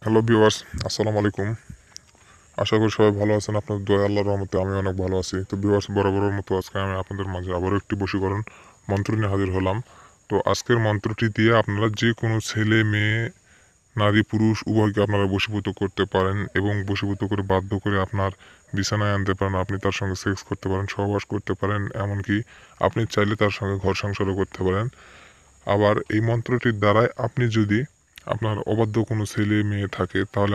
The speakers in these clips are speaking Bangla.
হ্যালো ভিউয়ার্স, আসসালামু আলাইকুম। আশা করি সবাই ভালো আছেন। আপনাদের দয়া আল্লাহর রহমতে আমি অনেক ভালো আছি। তো ভিউয়ার্স, বরাবরের মতো আজকে আমি আপনাদের মাঝে আবারও একটি বশীকরণ মন্ত্র নিয়ে হাজির হলাম। তো আজকের মন্ত্রটি দিয়ে আপনারা যে কোনো ছেলে মেয়ে, নারী পুরুষ উভয়কে আপনারা বশীভূত করতে পারেন এবং বশীভূত করে বাধ্য করে আপনার বিছানায় আনতে পারেন। আপনি তার সঙ্গে সেক্স করতে পারেন, সহবাস করতে পারেন, এমনকি আপনি চাইলে তার সঙ্গে ঘর সংসারও করতে পারেন। আবার এই মন্ত্রটির দ্বারাই আপনি যদি আপনার অবাধ্য কোনো ছেলে মেয়ে থাকে তাহলে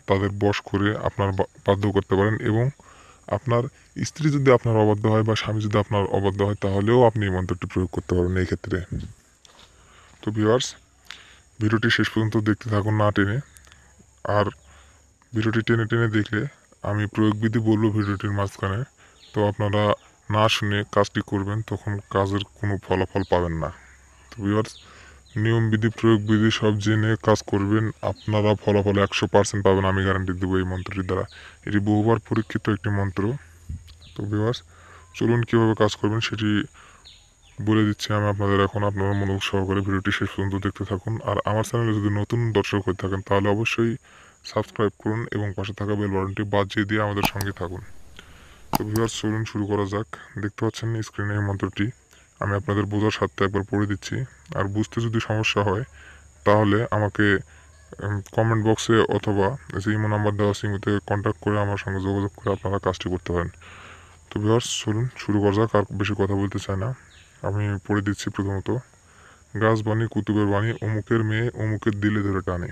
তাদের বশ করে আপনার বাধ্য করতে পারেন, এবং আপনার স্ত্রী যদি আপনার অবাধ্য হয় বা স্বামী যদি আপনার অবাধ্য হয় তাহলেও আপনি এই মন্ত্রটি প্রয়োগ করতে পারেন এই ক্ষেত্রে। তো ভিউয়ার্স, ভিডিওটি শেষ পর্যন্ত দেখতে থাকুন না টেনে। আর ভিডিওটি টেনে টেনে দেখলে আমি প্রয়োগবিধি বলবো ভিডিওটির মাঝখানে, তো আপনারা না শুনে কাজটি করবেন, তখন কাজের কোনো ফলাফল পাবেন না। তো ভিউয়ার্স, নিয়মবিধি প্রয়োগবিধি সব জেনে কাজ করবেন, আপনারা ফলাফল 100% পাবেন, আমি গ্যারান্টি দেবো এই মন্ত্রটির দ্বারা। এটি বহুবার পরীক্ষিত একটি মন্ত্র। তো ভিউয়ার্স, চলুন কীভাবে কাজ করবেন সেটি বলে দিচ্ছি আমি আপনাদের এখন। আপনারা মনোযোগ সহকারে ভিডিওটি শেষ পর্যন্ত দেখতে থাকুন। আর আমার চ্যানেলে যদি নতুন দর্শক হয়ে থাকেন তাহলে অবশ্যই সাবস্ক্রাইব করুন এবং পাশে থাকা বেল বাটনটি বাজিয়ে দিয়ে আমাদের সঙ্গে থাকুন। তো ভিউয়ার্স, চলুন শুরু করা যাক। দেখতে পাচ্ছেন স্ক্রিনে এই মন্ত্রটি আমি আপনাদের বোঝার সাথে একবার পড়ে দিচ্ছি। আর বুঝতে যদি সমস্যা হয় তাহলে আমাকে কমেন্ট বক্সে অথবা যে ইমো নাম্বার দেওয়া আছে ইমোতে কন্ট্যাক্ট করে আমার সঙ্গে যোগাযোগ করে আপনারা কাজটি করতে পারেন। তো ভিউয়ার্স, চলুন শুরু করা যাক। আর বেশি কথা বলতে চাই না, আমি পড়ে দিচ্ছি। প্রথমত, গাছ বাণী কুতুবের বাণী, অমুকের মেয়ে অমুকের দিলে ধরে টানে।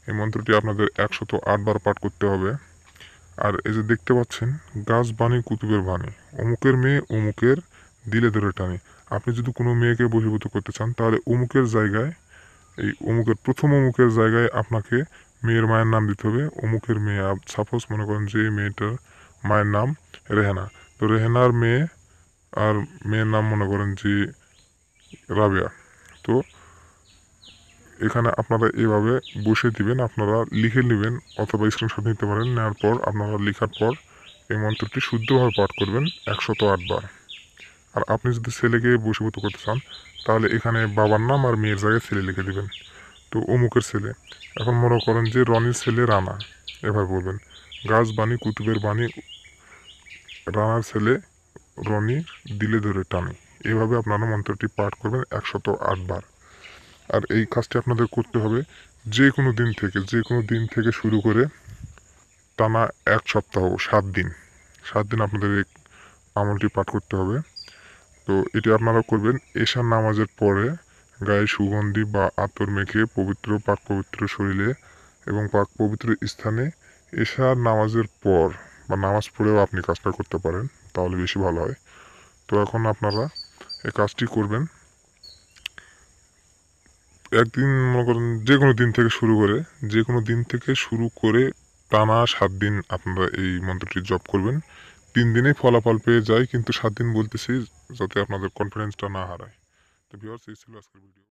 এই মন্ত্রটি আপনাদের 108 বার পাঠ করতে হবে। আর এই যে দেখতে পাচ্ছেন, গাছ বাণী কুতুবের বাণী, অমুকের মেয়ে অমুকের দিলে ধরে টানে। আপনি যদি কোনো মেয়েকে বশীভূত করতে চান তাহলে অমুকের জায়গায়, এই অমুকের প্রথম অমুকের জায়গায় আপনাকে মেয়ের মায়ের নাম দিতে হবে। অমুকের মেয়ে, সাপোজ মনে করেন যে মেয়েটার মায়ের নাম রেহেনা, তো রেহেনার মেয়ে আর মেয়ের নাম মনে করেন যে রাবেয়া। তো এখানে আপনারা এভাবে বসে দিবেন, আপনারা লিখে নেবেন অথবা স্ক্রিনশট নিতে পারেন। নেওয়ার পর আপনারা লেখার পর এই মন্ত্রটি শুদ্ধভাবে পাঠ করবেন 108 বার। আর আপনি যদি ছেলেকে বশীভূত করতে চান তাহলে এখানে বাবার নাম আর মেয়ের জায়গায় ছেলে লিখে দিবেন। তো অমুকের ছেলে, এখন মনে করেন যে রনির ছেলে রানা, এভাবে বলবেন, গাছ বাণী কুতুবের বাণী, রানার ছেলে রনি দিলে ধরে টানে। এভাবে আপনারা মন্ত্রটি পাঠ করবেন 108 বার। আর এই কাজটি আপনাদের করতে হবে যে কোনো দিন থেকে শুরু করে টানা 1 সপ্তাহ, 7 দিন, 7 দিন আপনাদের এই আমলটি পাঠ করতে হবে। তো এটি আপনারা করবেন এশার নামাজের পরে, গায়ে সুগন্ধি বা আতর মেখে পবিত্র পাক পবিত্র শরীরে এবং পাক পবিত্র স্থানে এশার নামাজের পর বা নামাজ পড়েও আপনি কাজটা করতে পারেন, তাহলে বেশি ভালো হয়। তো এখন আপনারা এই কাজটি করবেন একদিন, মনে করেন যে কোনো দিন থেকে শুরু করে টানা 7 দিন আপনারা এই মন্ত্রটি জপ করবেন। 3 দিনেই ফলাফল পেয়ে যায়, কিন্তু 7 দিন বলতেছি যাতে আপনাদের কনফিডেন্সটা না হারায়। তো ভিউয়ার্স, এই ছিল আজকের ভিডিও।